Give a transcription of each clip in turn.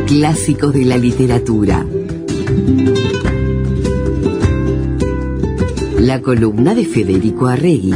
Clásicos de la literatura. La columna de Federico Arregui.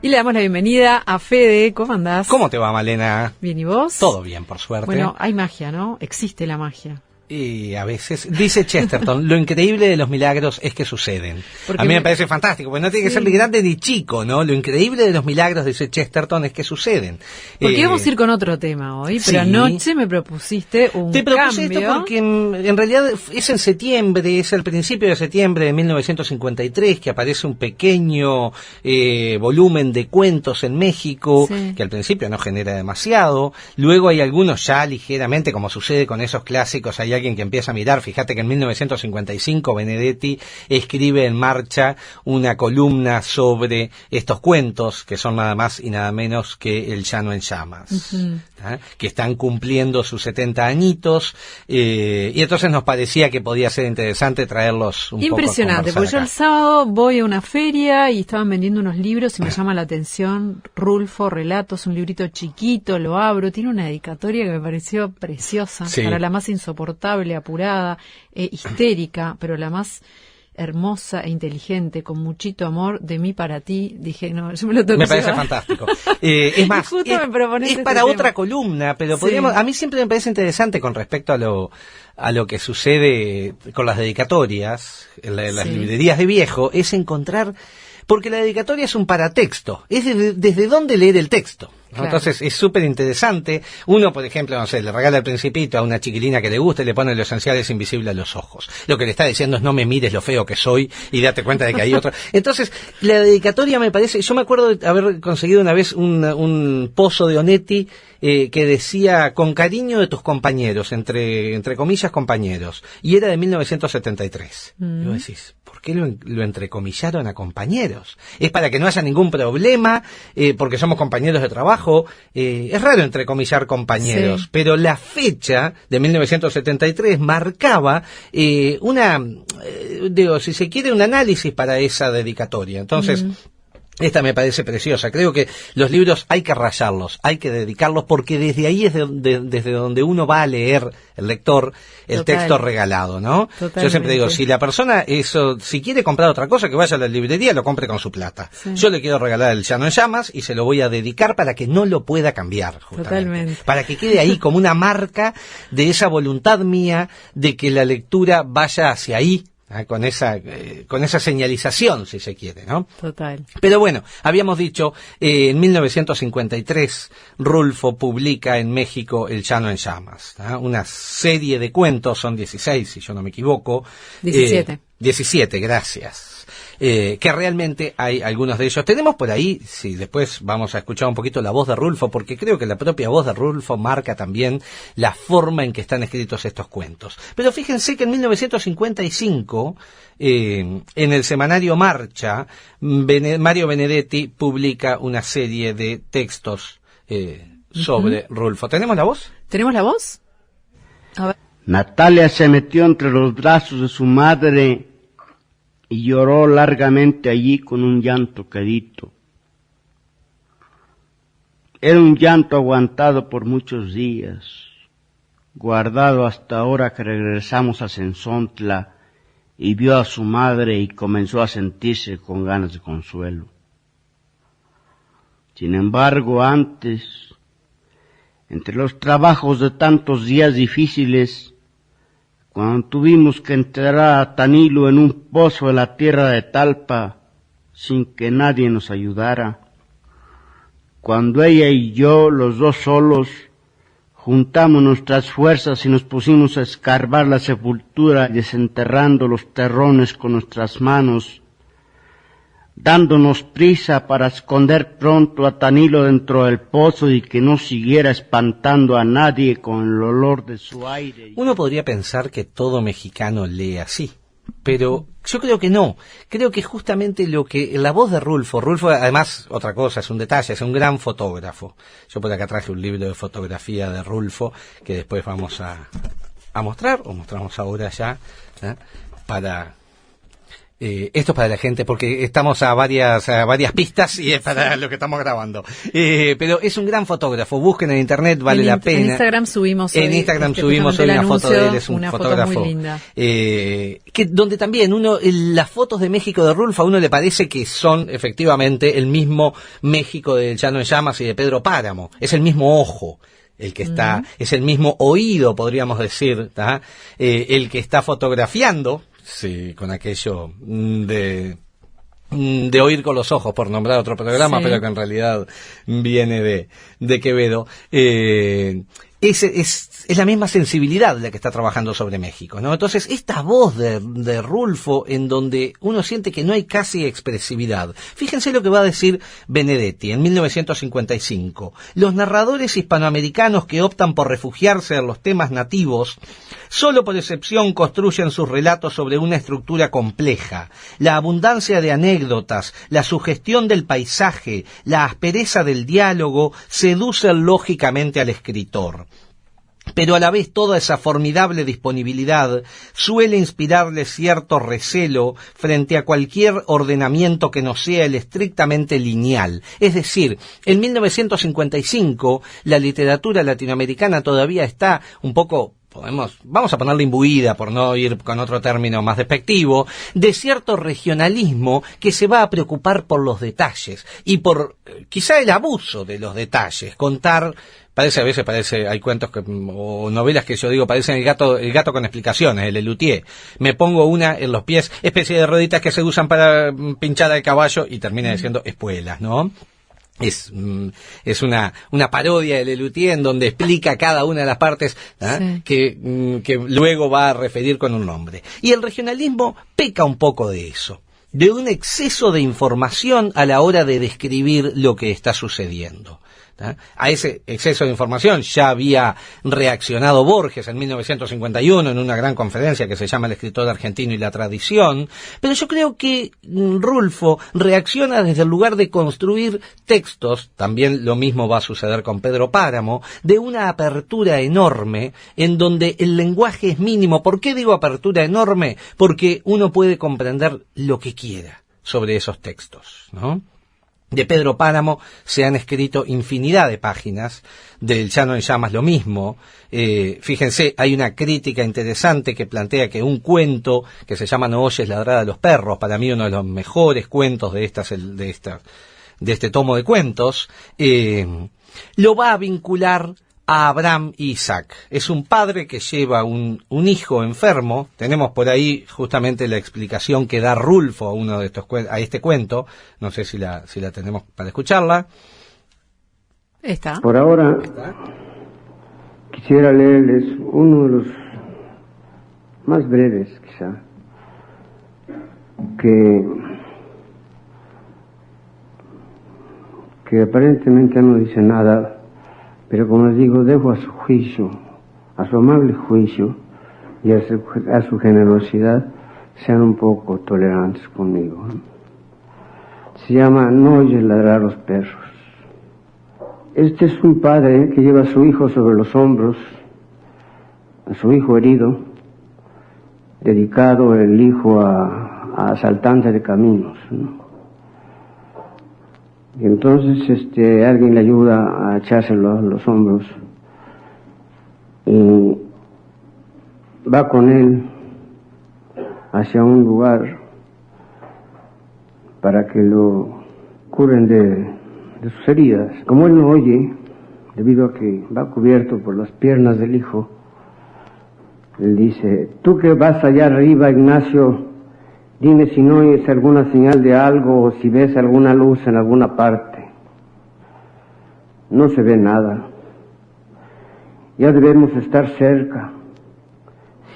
Y le damos la bienvenida a Fede. ¿Cómo andás? ¿Cómo te va, Malena? Bien, ¿y vos? Todo bien, por suerte. Bueno, hay magia, ¿no? Existe la magia. Y a veces, dice Chesterton, lo increíble de los milagros es que suceden. Porque a mí me parece fantástico, porque no tiene que ser ni grande ni chico, ¿no? Lo increíble de los milagros, dice Chesterton, es que suceden. Porque vamos a ir con otro tema hoy, pero sí. Anoche me propusiste un Te propuse cambio. esto porque en realidad es en septiembre, es el principio de septiembre de 1953 que aparece un pequeño volumen de cuentos en México, Sí. que al principio no genera demasiado. Luego hay algunos ya ligeramente, como sucede con esos clásicos, hay alguien que empieza a mirar. Fíjate que en 1955 Benedetti escribe en Marcha una columna sobre estos cuentos, que son nada más y nada menos que El Llano en Llamas, que están cumpliendo sus 70 añitos, y entonces nos parecía que podía ser interesante traerlos un poco a Impresionante, porque yo conversar el acá. sábado voy a una feria y estaban vendiendo unos libros y me llama la atención Rulfo Relatos, un librito chiquito, lo abro, tiene una dedicatoria que me pareció preciosa, Sí. para la más insoportable, apurada, histérica, pero la más hermosa e inteligente, con muchito amor, de mí para ti. Dije, no, yo me lo tengo Me que parece llevar. fantástico. Es más, Y justo me propones es este para tema. otra columna, pero Sí. podríamos, a mí siempre me parece interesante con respecto a lo que sucede con las dedicatorias, en las Sí. librerías de viejo, es encontrar, porque la dedicatoria es un paratexto, es desde dónde leer el texto. ¿No? Claro. Entonces es súper interesante. Uno, por ejemplo, no sé, le regala el Principito a una chiquilina que le gusta y le pone Lo esencial es invisible a los ojos. Lo que le está diciendo es: no me mires lo feo que soy y date cuenta de que hay otro. Entonces, la dedicatoria me parece, yo me acuerdo de haber conseguido una vez un pozo de Onetti que decía: con cariño de tus compañeros, entre comillas compañeros, y era de 1973. Y vos decís, ¿por qué lo entrecomillaron a compañeros? Es para que no haya ningún problema, porque somos compañeros de trabajo. Es raro entrecomillar compañeros, Sí. pero la fecha de 1973 marcaba digo, si se quiere, un análisis para esa dedicatoria. Entonces, esta me parece preciosa. Creo que los libros hay que rayarlos, hay que dedicarlos, porque desde ahí es desde donde uno va a leer, el lector, el Total. texto regalado, ¿no? Totalmente. Yo siempre digo, si la persona si quiere comprar otra cosa, que vaya a la librería, lo compre con su plata. Sí. Yo le quiero regalar El Llano en Llamas y se lo voy a dedicar para que no lo pueda cambiar, justamente. Totalmente. Para que quede ahí como una marca de esa voluntad mía de que la lectura vaya hacia ahí, con esa señalización, si se quiere, ¿no? Total. Pero bueno, habíamos dicho, en 1953 Rulfo publica en México El Llano en Llamas, ¿no? Una serie de cuentos, son 16 si yo no me equivoco. 17. 17, gracias. Que realmente hay algunos de ellos. Tenemos por ahí, sí, después vamos a escuchar un poquito la voz de Rulfo, porque creo que la propia voz de Rulfo marca también la forma en que están escritos estos cuentos. Pero fíjense que en 1955, en el semanario Marcha, Mario Benedetti publica una serie de textos sobre Rulfo. ¿Tenemos la voz? ¿Tenemos la voz? A ver. Natalia se metió entre los brazos de su madre y lloró largamente allí con un llanto quedito. Era un llanto aguantado por muchos días, guardado hasta ahora que regresamos a Cenzontla y vio a su madre y comenzó a sentirse con ganas de consuelo. Sin embargo, antes, entre los trabajos de tantos días difíciles, cuando tuvimos que enterrar a Tanilo en un pozo de la tierra de Talpa, sin que nadie nos ayudara, cuando ella y yo, los dos solos, juntamos nuestras fuerzas y nos pusimos a escarbar la sepultura, desenterrando los terrones con nuestras manos, dándonos prisa para esconder pronto a Tanilo dentro del pozo y que no siguiera espantando a nadie con el olor de su aire. Uno podría pensar que todo mexicano lee así, pero yo creo que no. Creo que justamente lo que la voz de Rulfo además, otra cosa, es un detalle, es un gran fotógrafo. Yo por acá traje un libro de fotografía de Rulfo que después vamos a mostrar, o mostramos ahora ya, para... esto es para la gente porque estamos a varias pistas y es para lo que estamos grabando. Pero es un gran fotógrafo. Busquen en internet, vale la pena. En Instagram subimos hoy una foto de él, es un fotógrafo foto muy linda. Donde también las fotos de México de Rulfo a uno le parece que son efectivamente el mismo México del Llano en Llamas y de Pedro Páramo. Es el mismo ojo el que está, es el mismo oído, podríamos decir, el que está fotografiando. Sí, con aquello de oír con los ojos, por nombrar otro programa, sí, pero que en realidad viene de Quevedo. Es la misma sensibilidad la que está trabajando sobre México, ¿no? Entonces, esta voz de Rulfo, en donde uno siente que no hay casi expresividad. Fíjense lo que va a decir Benedetti en 1955. Los narradores hispanoamericanos que optan por refugiarse en los temas nativos, solo por excepción construyen sus relatos sobre una estructura compleja. La abundancia de anécdotas, la sugestión del paisaje, la aspereza del diálogo seducen lógicamente al escritor. Pero a la vez toda esa formidable disponibilidad suele inspirarle cierto recelo frente a cualquier ordenamiento que no sea el estrictamente lineal. Es decir, en 1955 la literatura latinoamericana todavía está un poco... vamos a ponerle imbuida, por no ir con otro término más despectivo, de cierto regionalismo que se va a preocupar por los detalles y por quizá el abuso de los detalles. Contar, a veces hay cuentos o novelas que yo digo parecen el gato con explicaciones, el Lelutier. Me pongo una en los pies, especie de rueditas que se usan para pinchar al caballo y termina diciendo espuelas, ¿no? Es una parodia de Lelutier en donde explica cada una de las partes, sí, que luego va a referir con un nombre. Y el regionalismo peca un poco de eso, de un exceso de información a la hora de describir lo que está sucediendo. A ese exceso de información ya había reaccionado Borges en 1951 en una gran conferencia que se llama El escritor argentino y la tradición, pero yo creo que Rulfo reacciona desde el lugar de construir textos, también lo mismo va a suceder con Pedro Páramo, de una apertura enorme en donde el lenguaje es mínimo. ¿Por qué digo apertura enorme? Porque uno puede comprender lo que quiera sobre esos textos, ¿no? De Pedro Páramo se han escrito infinidad de páginas, del Llano en Llamas lo mismo. Fíjense, hay una crítica interesante que plantea que un cuento que se llama No oyes ladrar a los perros, para mí uno de los mejores cuentos de este tomo de cuentos, lo va a vincular a Abraham y Isaac. Es un padre que lleva un hijo enfermo. Tenemos por ahí justamente la explicación que da Rulfo a este cuento. No sé si la tenemos para escucharla. Está. Por ahora quisiera leerles uno de los más breves, quizá, que aparentemente no dice nada, pero como les digo, dejo a su juicio, a su amable juicio y a su generosidad, sean un poco tolerantes conmigo. Se llama No oyes ladrar a los perros. Este es un padre que lleva a su hijo sobre los hombros, a su hijo herido, dedicado el hijo a asaltantes de caminos, ¿no? Y entonces alguien le ayuda a echárselo a los hombros y va con él hacia un lugar para que lo curen de sus heridas. Como él no oye, debido a que va cubierto por las piernas del hijo, él dice: tú que vas allá arriba, Ignacio, dime si no oyes alguna señal de algo o si ves alguna luz en alguna parte. No se ve nada. Ya debemos estar cerca.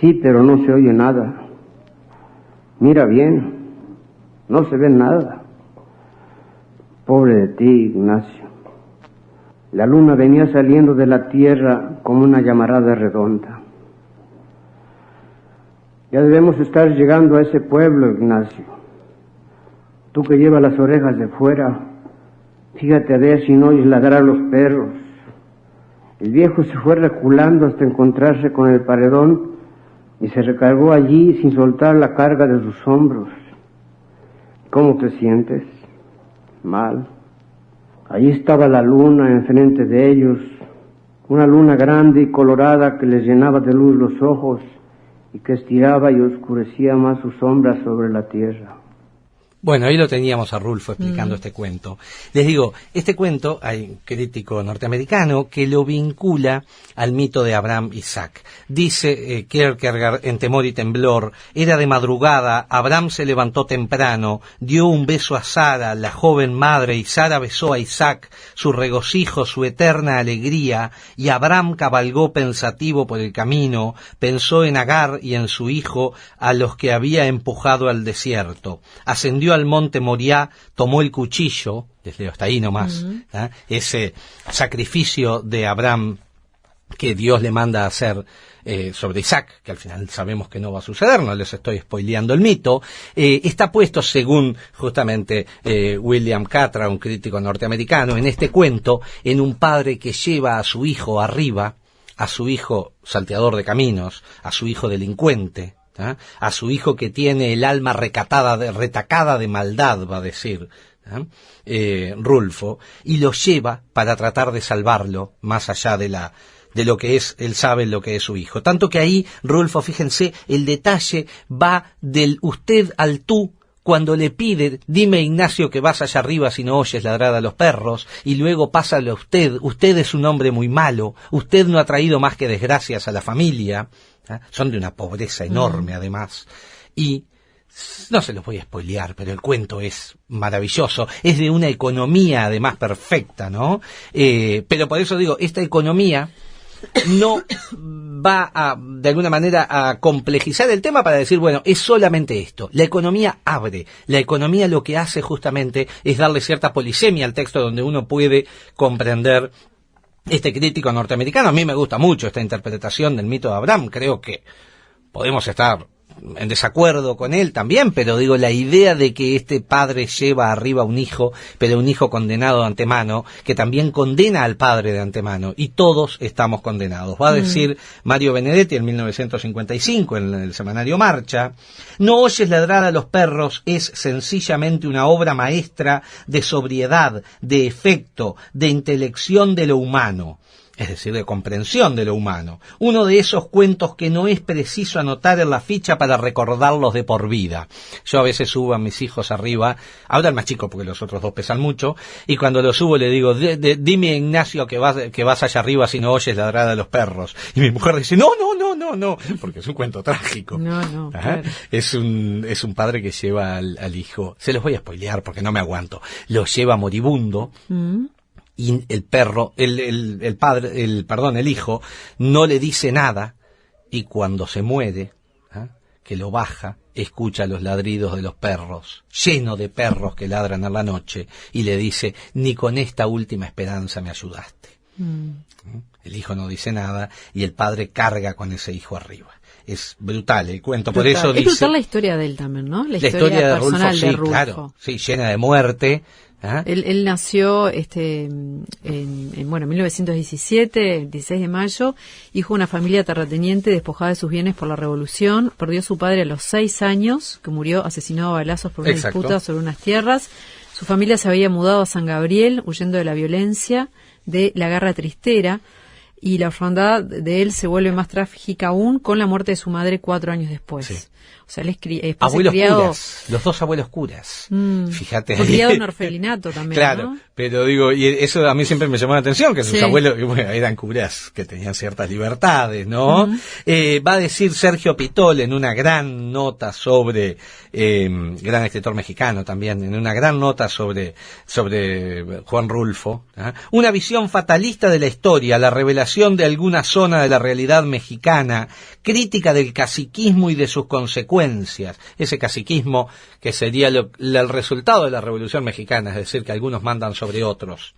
Sí, pero no se oye nada. Mira bien, no se ve nada. Pobre de ti, Ignacio. La luna venía saliendo de la tierra como una llamarada redonda. Ya debemos estar llegando a ese pueblo, Ignacio. Tú que llevas las orejas de fuera, fíjate a ver si no oyes ladrar a los perros. El viejo se fue reculando hasta encontrarse con el paredón y se recargó allí sin soltar la carga de sus hombros. ¿Cómo te sientes? Mal. Allí estaba la luna enfrente de ellos, una luna grande y colorada que les llenaba de luz los ojos y que estiraba y oscurecía más sus sombras sobre la tierra. Bueno, ahí lo teníamos a Rulfo explicando este cuento. Les digo, este cuento hay un crítico norteamericano que lo vincula al mito de Abraham Isaac. Dice Kierkegaard en Temor y Temblor: era de madrugada, Abraham se levantó temprano, dio un beso a Sara, la joven madre, y Sara besó a Isaac, su regocijo, su eterna alegría, y Abraham cabalgó pensativo por el camino, pensó en Agar y en su hijo, a los que había empujado al desierto. Ascendió al monte Moriah, tomó el cuchillo, les leo hasta ahí nomás, ese sacrificio de Abraham que Dios le manda a hacer sobre Isaac, que al final sabemos que no va a suceder, no les estoy spoileando el mito, está puesto, según justamente William Catra, un crítico norteamericano, en este cuento, en un padre que lleva a su hijo arriba, a su hijo salteador de caminos, a su hijo delincuente, a su hijo que tiene el alma retacada de maldad, va a decir Rulfo, y lo lleva para tratar de salvarlo más allá de lo que es, él sabe lo que es su hijo. Tanto que ahí, Rulfo, fíjense, el detalle va del usted al tú, cuando le pide: dime, Ignacio, que vas allá arriba si no oyes ladrar a los perros, y luego pásale a usted es un hombre muy malo, usted no ha traído más que desgracias a la familia. Son de una pobreza enorme además, y no se los voy a spoilear, pero el cuento es maravilloso, es de una economía además perfecta, ¿no? Pero por eso digo, esta economía no va a, de alguna manera, a complejizar el tema para decir, bueno, es solamente esto. La economía abre, la economía lo que hace justamente es darle cierta polisemia al texto, donde uno puede comprender. Este crítico norteamericano, a mí me gusta mucho esta interpretación del mito de Abraham, creo que podemos estar en desacuerdo con él también, pero digo, la idea de que este padre lleva arriba a un hijo, pero un hijo condenado de antemano, que también condena al padre de antemano, y todos estamos condenados. Va a decir Mario Benedetti en 1955, en el semanario Marcha: no oyes ladrar a los perros es sencillamente una obra maestra de sobriedad, de efecto, de intelección de lo humano. Es decir, de comprensión de lo humano. Uno de esos cuentos que no es preciso anotar en la ficha para recordarlos de por vida. Yo a veces subo a mis hijos arriba, ahora el más chico porque los otros dos pesan mucho, y cuando lo subo le digo: dime, Ignacio, que vas allá arriba si no oyes ladrar a los perros. Y mi mujer dice: no, porque es un cuento trágico. No, claro. Es un padre que lleva al hijo, se los voy a spoilear porque no me aguanto, lo lleva moribundo, y el perro, el hijo, no le dice nada, y cuando se muere, que lo baja, escucha los ladridos de los perros, lleno de perros que ladran a la noche, y le dice: ni con esta última esperanza me ayudaste. El hijo no dice nada, y el padre carga con ese hijo arriba. Es brutal el cuento, por eso dice... Es brutal la historia de él también, ¿no? La historia personal de Rulfo, claro, sí, llena de muerte. Él nació en 1917, el 16 de mayo, hijo de una familia terrateniente despojada de sus bienes por la revolución. Perdió a su padre a los 6 años, que murió asesinado a balazos por una disputa sobre unas tierras. Su familia se había mudado a San Gabriel, huyendo de la violencia de la guerra tristera. y la orfandad de él se vuelve más trágica aún con la muerte de su madre 4 años después. Sí. O sea, él es abuelos criado... curas, los 2 abuelos curas. Fíjate. Fue criado en orfelinato también, claro, ¿no? pero digo, y eso a mí siempre me llamó la atención, que sus Sí. abuelos eran curas que tenían ciertas libertades, ¿no? Va a decir Sergio Pitol en una gran nota sobre, gran escritor mexicano también, en una gran nota sobre Juan Rulfo, ¿eh? Una visión fatalista de la historia, la revelación de alguna zona de la realidad mexicana, crítica del caciquismo y de sus consecuencias, ese caciquismo que sería el resultado de la Revolución Mexicana, es decir, que algunos mandan sobre otros,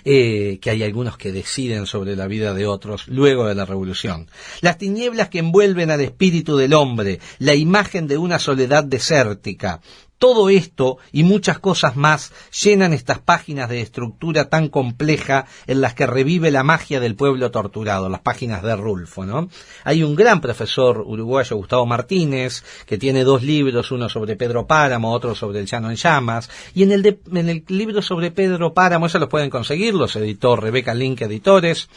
que hay algunos que deciden sobre la vida de otros luego de la Revolución. Las tinieblas que envuelven al espíritu del hombre, la imagen de una soledad desértica. Todo esto y muchas cosas más llenan estas páginas de estructura tan compleja en las que revive la magia del pueblo torturado, las páginas de Rulfo, ¿no? Hay un gran profesor uruguayo, Gustavo Martínez, que tiene 2 libros, uno sobre Pedro Páramo, otro sobre El Llano en Llamas, y en el libro sobre Pedro Páramo, eso los pueden conseguir, los editó Rebeca Link Editores,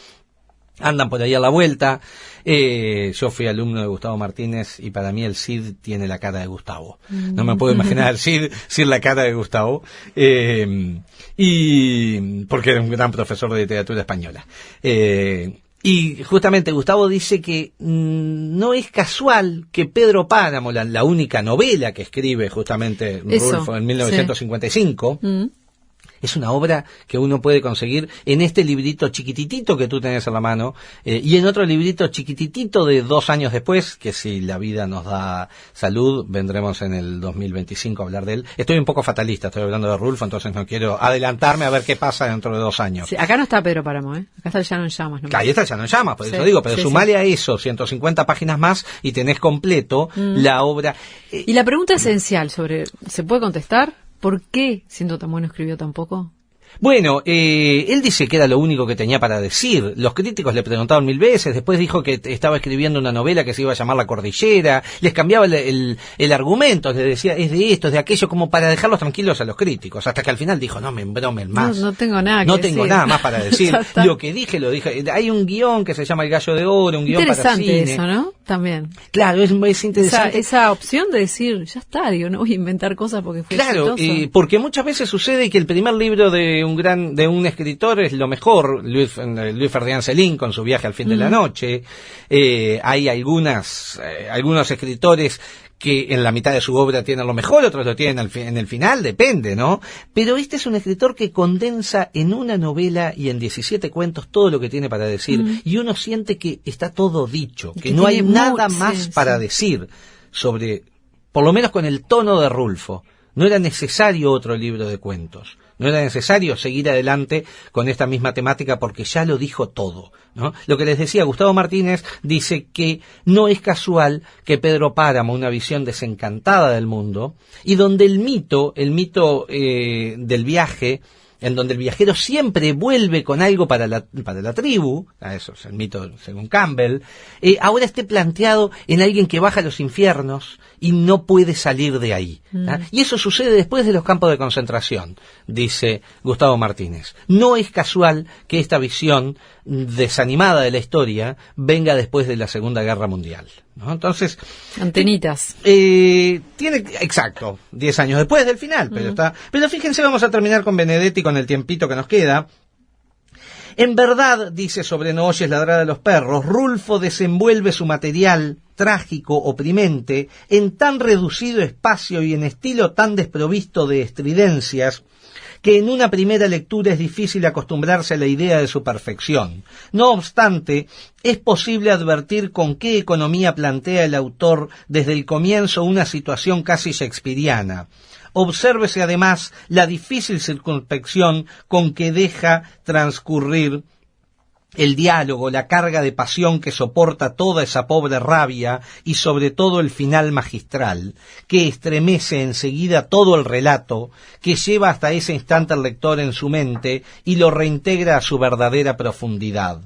andan por ahí a la vuelta. Yo fui alumno de Gustavo Martínez y para mí el Cid tiene la cara de Gustavo. No me puedo imaginar al Cid sin la cara de Gustavo. Y porque era un gran profesor de literatura española. Y justamente Gustavo dice que no es casual que Pedro Páramo, la única novela que escribe justamente Rulfo en 1955, es una obra que uno puede conseguir en este librito chiquititito que tú tenés en la mano, y en otro librito chiquititito de 2 años después, que si la vida nos da salud, vendremos en el 2025 a hablar de él. Estoy un poco fatalista, estoy hablando de Rulfo, entonces no quiero adelantarme a ver qué pasa dentro de 2 años. Sí, acá no está Pedro Páramo, Acá está El Llano en Llamas. Ahí está El Llano en Llamas, por eso digo, pero sumale a eso 150 páginas más y tenés completo la obra. Y la pregunta esencial ¿se puede contestar? ¿Por qué, siendo tan bueno, escribió tan poco? Bueno, él dice que era lo único que tenía para decir. Los críticos le preguntaron 1000 veces, después dijo que estaba escribiendo una novela que se iba a llamar La Cordillera, les cambiaba el argumento, les decía es de esto, es de aquello, como para dejarlos tranquilos a los críticos, hasta que al final dijo, no me embromen más. No tengo nada que No decir. tengo nada más para decir. Lo que dije, lo dije. Hay un guión que se llama El Gallo de Oro, un guión para cine. Interesante eso, ¿no? También. Claro, es interesante. Esa opción de decir, ya está, no voy a inventar cosas porque fue claro, porque muchas veces sucede que el primer libro de un escritor es lo mejor. Luis Ferdinand Céline con su Viaje al fin de la noche. Hay algunos escritores que en la mitad de su obra tienen lo mejor, otros lo tienen en el final, depende, ¿no? Pero este es un escritor que condensa en una novela y en 17 cuentos todo lo que tiene para decir, y uno siente que está todo dicho, que no hay nada más para decir sobre, por lo menos con el tono de Rulfo. No era necesario otro libro de cuentos. No era necesario seguir adelante con esta misma temática porque ya lo dijo todo, ¿no? Lo que les decía, Gustavo Martínez dice que no es casual que Pedro Páramo, una visión desencantada del mundo, y donde el mito del viaje, en donde el viajero siempre vuelve con algo para la tribu, eso es el mito según Campbell, ahora esté planteado en alguien que baja a los infiernos y no puede salir de ahí. Y eso sucede después de los campos de concentración, dice Gustavo Martínez. No es casual que esta visión desanimada de la historia venga después de la Segunda Guerra Mundial, ¿no? Entonces, antenitas. Exacto, 10 años después del final, pero fíjense, vamos a terminar con Benedetti con el tiempito que nos queda. En verdad, dice sobre No oyes ladrar a los perros, Rulfo desenvuelve su material trágico, oprimente, en tan reducido espacio y en estilo tan desprovisto de estridencias, que en una primera lectura es difícil acostumbrarse a la idea de su perfección. No obstante, es posible advertir con qué economía plantea el autor desde el comienzo una situación casi shakespeariana. Obsérvese además la difícil circunspección con que deja transcurrir el diálogo, la carga de pasión que soporta toda esa pobre rabia y sobre todo el final magistral, que estremece enseguida todo el relato, que lleva hasta ese instante al lector en su mente y lo reintegra a su verdadera profundidad.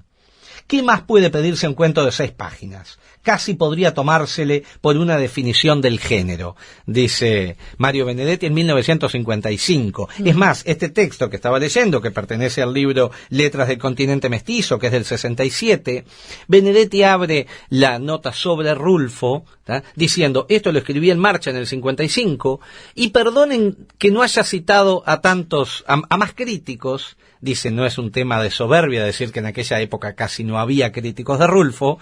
¿Qué más puede pedirse un cuento de 6 páginas? Casi podría tomársele por una definición del género, dice Mario Benedetti en 1955. Es más, este texto que estaba leyendo, que pertenece al libro Letras del Continente Mestizo, que es del 67, Benedetti abre la nota sobre Rulfo, ¿tá?, diciendo, esto lo escribí en Marcha en el 55, y perdonen que no haya citado a tantos, a más críticos, dice, no es un tema de soberbia decir que en aquella época casi no había críticos de Rulfo,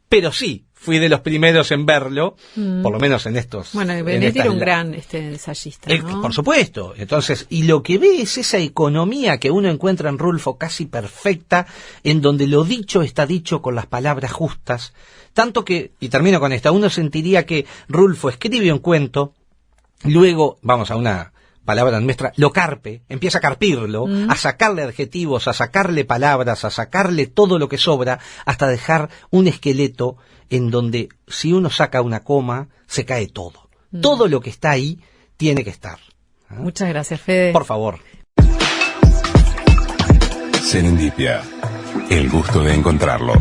pero sí, fui de los primeros en verlo, por lo menos en estos... Bueno, Benedetti era un gran ensayista, ¿no? Por supuesto. Entonces, y lo que ve es esa economía que uno encuentra en Rulfo casi perfecta, en donde lo dicho está dicho con las palabras justas, tanto que, y termino con esta, uno sentiría que Rulfo escribe un cuento, luego, vamos a una palabra nuestra, lo carpe, empieza a carpirlo, a sacarle adjetivos, a sacarle palabras, a sacarle todo lo que sobra, hasta dejar un esqueleto en donde si uno saca una coma, se cae todo. Todo lo que está ahí tiene que estar. Muchas gracias, Fede. Por favor. Serendipia, el gusto de encontrarlo.